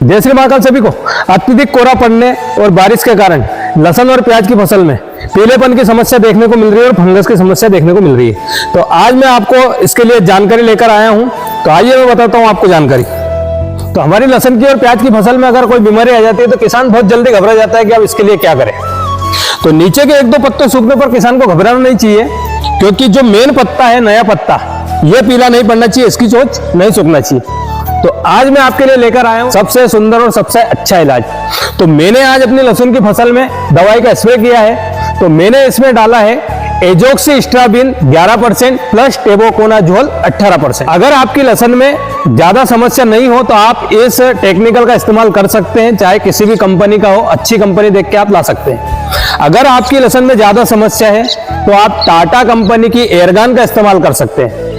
जय श्री महाकाल सभी को। अत्यधिक कोहरा पड़ने और बारिश के कारण लहसुन और प्याज की फसल में पीलेपन की समस्या देखने को मिल रही है और फंगस की समस्या देखने को मिल रही है। तो आज मैं आपको इसके लिए जानकारी लेकर आया हूं। तो आइए मैं बताता हूं आपको जानकारी। तो हमारी लहसुन की और प्याज की फसल में अगर कोई बीमारी आ जाती है तो किसान बहुत जल्दी घबरा जाता है कि अब इसके लिए क्या करें। तो नीचे के एक दो पत्ते सूखने पर किसान को घबराना नहीं चाहिए, क्योंकि जो मेन पत्ता है, नया पत्ता, ये पीला नहीं पड़ना चाहिए, इसकी चोंच नहीं सूखना चाहिए। तो आज मैं आपके लिए लेकर आया हूं सबसे सुंदर और सबसे अच्छा इलाज। तो मैंने आज अपनी लहसुन की फसल में दवाई का स्प्रे किया है। तो मैंने इसमें डाला है एजोक्सिस्ट्राबिन 11% प्लस टेबुकोनाजोल 18%। अगर आपकी लहसुन में ज्यादा समस्या नहीं हो तो आप इस टेक्निकल का इस्तेमाल कर सकते हैं, चाहे किसी भी कंपनी का हो, अच्छी कंपनी देख के आप ला सकते हैं। अगर आपकी लहसुन में ज्यादा समस्या है तो आप टाटा कंपनी की एयरगन का इस्तेमाल कर सकते हैं।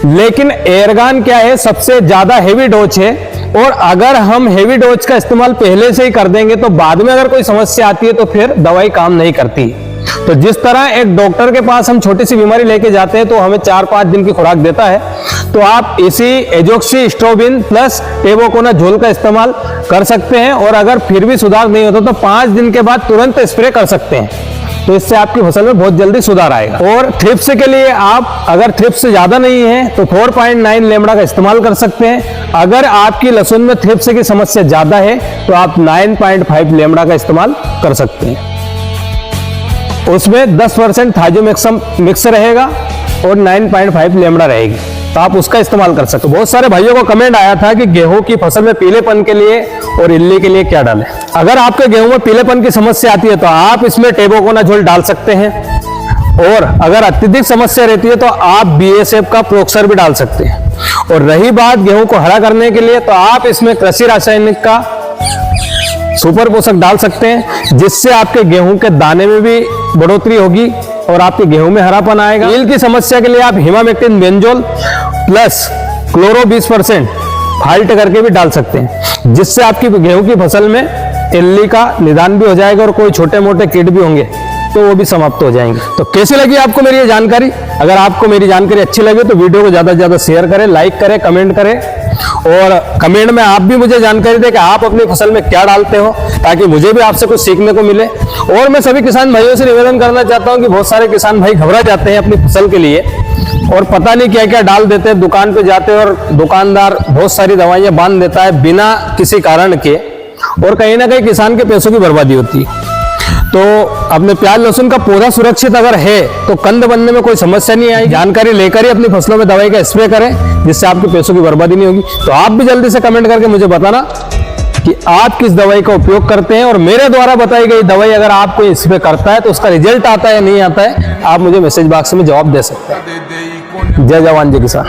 लेकिन एयरगन क्या है, सबसे ज्यादा हेवी डोज है, और अगर हम हेवी डोज का इस्तेमाल पहले से ही कर देंगे तो बाद में अगर कोई समस्या आती है तो फिर दवाई काम नहीं करती। तो जिस तरह एक डॉक्टर के पास हम छोटी सी बीमारी लेके जाते हैं तो हमें 4-5 दिन की खुराक देता है, तो आप इसी एजोक्सिस्ट्राबिन प्लस टेबुकोनाजोल का इस्तेमाल कर सकते हैं। और अगर फिर भी सुधार नहीं होता तो 5 दिन के बाद तुरंत स्प्रे कर सकते हैं। तो इससे आपकी फसल में बहुत जल्दी सुधार आएगा। और थ्रिप्स के लिए आप अगर थ्रिप्स ज्यादा नहीं है तो 4.9 लेमड़ा का इस्तेमाल कर सकते हैं। अगर आपकी लहसुन में थ्रिप्स की समस्या ज्यादा है तो आप 9.5 लेमड़ा का इस्तेमाल कर सकते हैं। उसमें 10% थाइजोमैक्सम मिक्स रहेगा और 9.5 लेमड़ा रहेगी, तो आप उसका इस्तेमाल कर सकते हो। बहुत सारे भाइयों को कमेंट आया था कि गेहूं की फसल में पीलेपन के लिए और इल्ली के लिए क्या डालें। अगर आपके गेहूं में पीलेपन की समस्या आती है तो आप इसमें टेबुकोनाजोल डाल सकते हैं, और अगर अत्यधिक समस्या रहती है तो आप BSF का प्रोक्सर भी डाल सकते हैं। और रही बात गेहूं को हरा करने के लिए, तो आप इसमें कृषि रासायनिक का सुपर पोषक डाल सकते हैं, जिससे आपके गेहूं के दाने में भी बढ़ोतरी होगी और आपके गेहूं में हरापन आएगा। ईल की समस्या के लिए आप हिमामेक्टिन बेंजोल प्लस क्लोरो 20% फाल्ट करके भी डाल सकते हैं, जिससे आपकी गेहूं की फसल में इल्ली का निदान भी हो जाएगा और कोई छोटे मोटे कीट भी होंगे तो वो भी समाप्त हो जाएंगे। तो कैसी लगी आपको मेरी ये जानकारी? अगर आपको मेरी जानकारी अच्छी लगी तो वीडियो को ज्यादा से ज्यादा शेयर करें, लाइक करें, कमेंट करें, और कमेंट में आप भी मुझे जानकारी दें कि आप अपनी फसल में क्या डालते हो, ताकि मुझे भी आपसे कुछ सीखने को मिले। और मैं सभी किसान भाइयों से निवेदन करना चाहता हूं कि बहुत सारे किसान भाई घबरा जाते हैं अपनी फसल के लिए और पता नहीं क्या क्या डाल देते हैं। दुकान पे जाते हैं और दुकानदार बहुत सारी दवाइयां बांध देता है बिना किसी कारण के, और कहीं ना कहीं किसान के पैसों की बर्बादी होती है। तो अपने प्याज लहसुन का पौधा सुरक्षित अगर है तो कंद बनने में कोई समस्या नहीं आएगी। जानकारी लेकर ही अपनी फसलों में दवाई का स्प्रे करें, जिससे आपके पैसों की बर्बादी नहीं होगी। तो आप भी जल्दी से कमेंट करके मुझे बताना कि आप किस दवाई का उपयोग करते हैं, और मेरे द्वारा बताई गई दवाई अगर आपको स्प्रे करता है तो उसका रिजल्ट आता है या नहीं आता है, आप मुझे मैसेज बॉक्स में जवाब दे सकते हैं। जय जवान जय किसान।